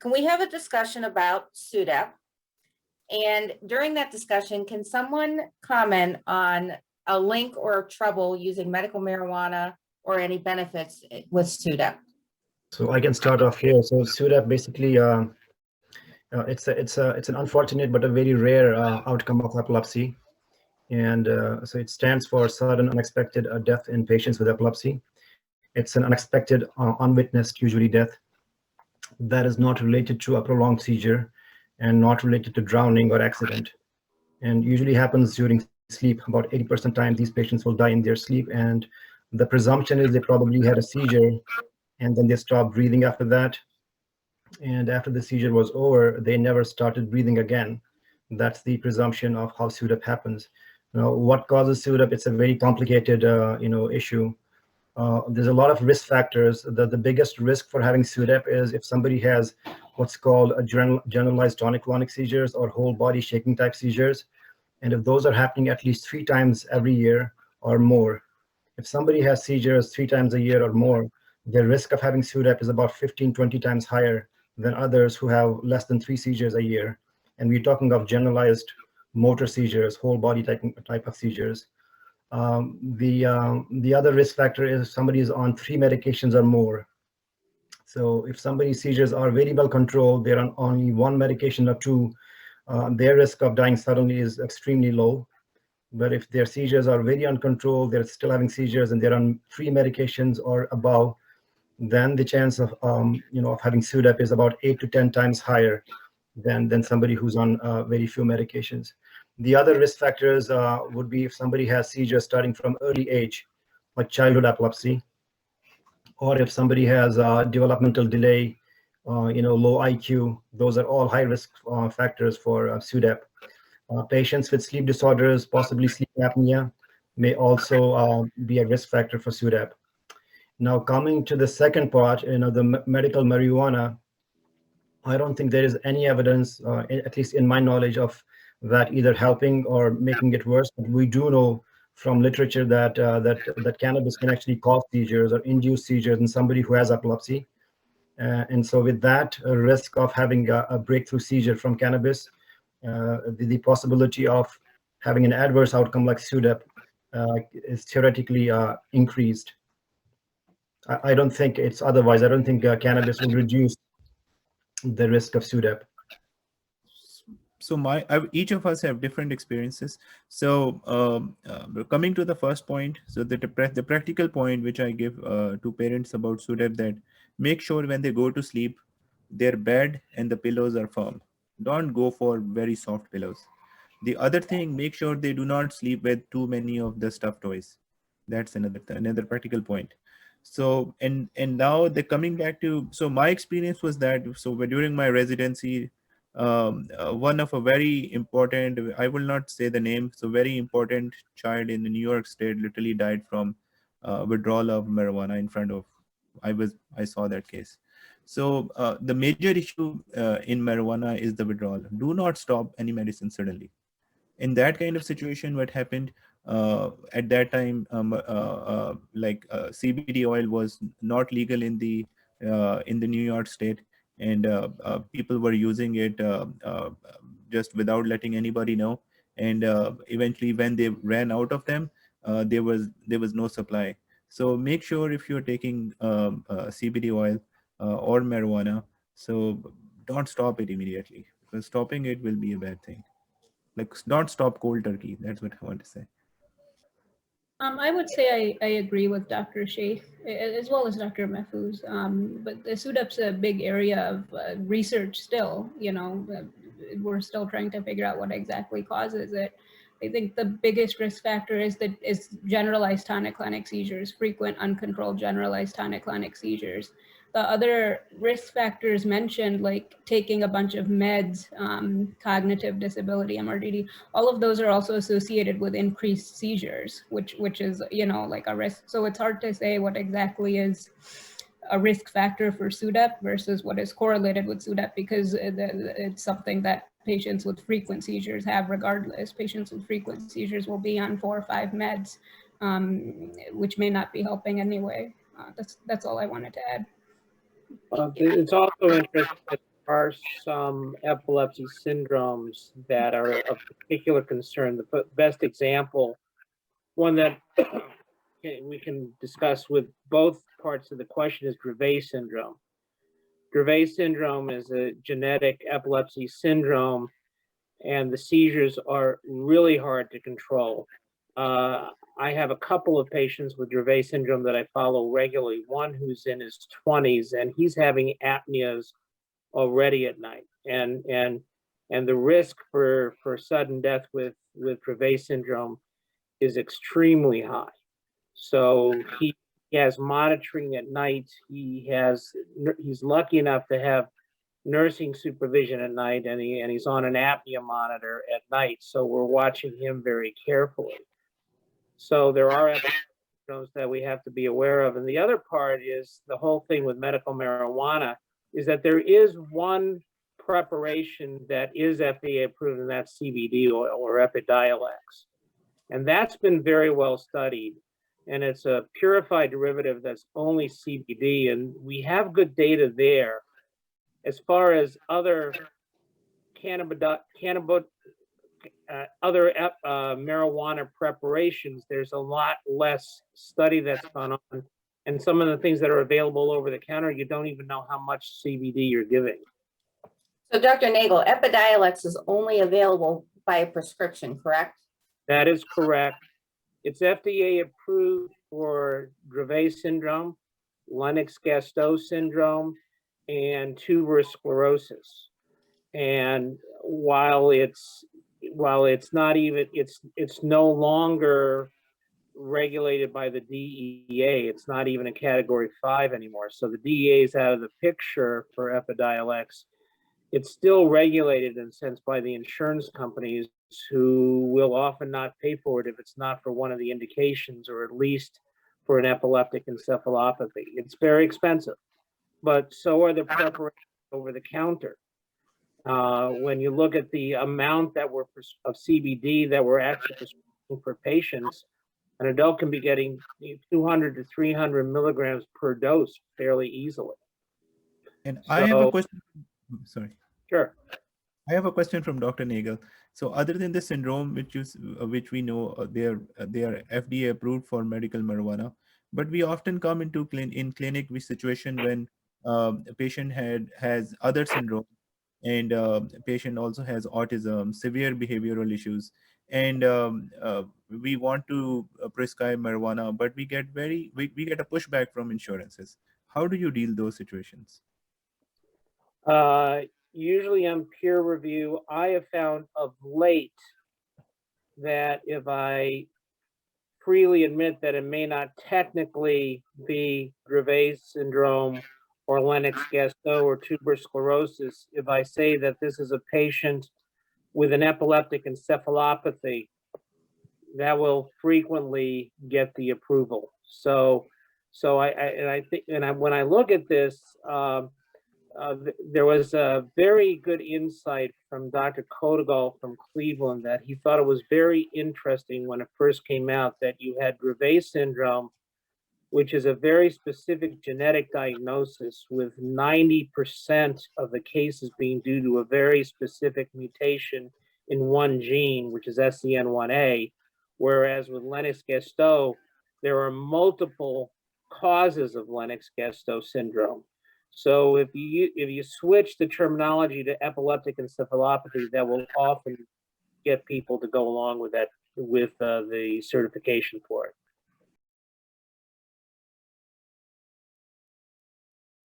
can we have a discussion about SUDEP? And during that discussion, can someone comment on a link or trouble using medical marijuana or any benefits with SUDEP? So I can start off here. So SUDEP basically, it's an unfortunate but a very rare outcome of epilepsy, and so it stands for sudden unexpected death in patients with epilepsy. It's an unexpected, unwitnessed, usually death that is not related to a prolonged seizure and not related to drowning or accident, and usually happens during sleep. About 80% time, these patients will die in their sleep, and the presumption is they probably had a seizure and then they stopped breathing after that. And after the seizure was over, they never started breathing again. That's the presumption of how SUDEP happens. Now, what causes SUDEP? It's a very complicated, issue. There's a lot of risk factors. The biggest risk for having SUDEP is if somebody has what's called a generalized tonic-clonic seizures or whole body shaking type seizures. And if those are happening at least 3 times every year or more, if somebody has seizures 3 times a year or more, their risk of having SUDEP is about 15-20 times higher than others who have less than 3 seizures a year. And we're talking of generalized motor seizures, whole body type of seizures. The other risk factor is if somebody is on 3 medications or more. So if somebody's seizures are very well controlled, they're on only 1 medication or 2, their risk of dying suddenly is extremely low. But if their seizures are very uncontrolled, they're still having seizures and they're on 3 medications or above, then the chance of of having SUDEP is about 8 to 10 times higher than somebody who's on very few medications. The other risk factors would be if somebody has seizures starting from early age, like childhood epilepsy, or if somebody has developmental delay, low IQ. Those are all high risk factors for SUDEP. Patients with sleep disorders, possibly sleep apnea, may also be a risk factor for SUDEP. Now, coming to the second part, the medical marijuana, I don't think there is any evidence, at least in my knowledge, of that either helping or making it worse. But we do know from literature that cannabis can actually cause seizures or induce seizures in somebody who has epilepsy. And so with that risk of having a breakthrough seizure from cannabis, the possibility of having an adverse outcome like SUDEP is theoretically increased. I don't think it's otherwise. I don't think cannabis will reduce the risk of SUDEP. So each of us have different experiences. So coming to the first point, so the practical point which I give to parents about SUDEP, that make sure when they go to sleep, their bed and the pillows are firm. Don't go for very soft pillows. The other thing, make sure they do not sleep with too many of the stuffed toys. That's another practical point. So and now they're coming back to, so my experience was that, so during my residency, one of a very important, I will not say the name, so very important child in the New York State literally died from withdrawal of marijuana in front of, I saw that case. So the major issue in marijuana is the withdrawal. Do not stop any medicine suddenly. In that kind of situation, what happened at that time, CBD oil was not legal in the New York State, and people were using it just without letting anybody know. And eventually, when they ran out of them, there was no supply. So make sure if you're taking CBD oil or marijuana, so don't stop it immediately, because stopping it will be a bad thing. Like, don't stop cold turkey. That's what I want to say. I would say I agree with Dr. Sheikh as well as Dr. Mahfouz, but the SUDEP's a big area of research still. We're still trying to figure out what exactly causes it. I think the biggest risk factor is generalized tonic-clonic seizures, frequent uncontrolled generalized tonic-clonic seizures. The other risk factors mentioned, like taking a bunch of meds, cognitive disability, MRDD, all of those are also associated with increased seizures, which is, like a risk. So it's hard to say what exactly is a risk factor for SUDEP versus what is correlated with SUDEP, because it's something that patients with frequent seizures have regardless. Patients with frequent seizures will be on 4 or 5 meds, which may not be helping anyway. That's all I wanted to add. It's also interesting that are some epilepsy syndromes that are of particular concern. The best example, one that we can discuss with both parts of the question, is Dravet syndrome. Dravet syndrome is a genetic epilepsy syndrome, and the seizures are really hard to control. I have a couple of patients with Dravet syndrome that I follow regularly, one who's in his 20s, and he's having apneas already at night. And the risk for sudden death with Dravet syndrome is extremely high. So he has monitoring at night. He's lucky enough to have nursing supervision at night, and he's on an apnea monitor at night. So we're watching him very carefully. So there are episodes that we have to be aware of. And the other part is the whole thing with medical marijuana is that there is one preparation that is FDA approved, and that's CBD oil, or Epidiolex. And that's been very well studied. And it's a purified derivative that's only CBD. And we have good data there. As far as other marijuana preparations, there's a lot less study that's gone on. And some of the things that are available over the counter, you don't even know how much CBD you're giving. So Dr. Nagel, Epidiolex is only available by prescription, correct? That is correct. It's FDA approved for Dravet syndrome, Lennox-Gastaut syndrome, and tuberous sclerosis. And while it's not even, it's no longer regulated by the DEA. It's not even a category 5 anymore. So the DEA is out of the picture for Epidiolex. It's still regulated in a sense by the insurance companies, who will often not pay for it if it's not for one of the indications, or at least for an epileptic encephalopathy. It's very expensive, but so are the preparations over the counter. When you look at the amount that were of CBD that we're actually prescribing for patients, an adult can be getting 200 to 300 milligrams per dose fairly easily. And I have a question. Sorry. Sure. I have a question from Dr. Nagel. So other than the syndrome, which we know they are FDA approved for medical marijuana, but we often come into clinic with situation when a patient has other syndrome, and a patient also has autism, severe behavioral issues, and we want to prescribe marijuana, but we get a pushback from insurances. How do you deal those situations? Usually on peer review, I have found of late that if I freely admit that it may not technically be Dravet syndrome or Lennox-Gastaut or tuberous sclerosis, if I say that this is a patient with an epileptic encephalopathy, that will frequently get the approval. So I think when I look at this, there was a very good insight from Dr. Kodegal from Cleveland, that he thought it was very interesting when it first came out that you had Dravet syndrome, which is a very specific genetic diagnosis, with 90% of the cases being due to a very specific mutation in one gene, which is SCN1A, whereas with Lennox-Gastaut, there are multiple causes of Lennox-Gastaut syndrome. So if you switch the terminology to epileptic encephalopathy, that will often get people to go along with that, with the certification for it.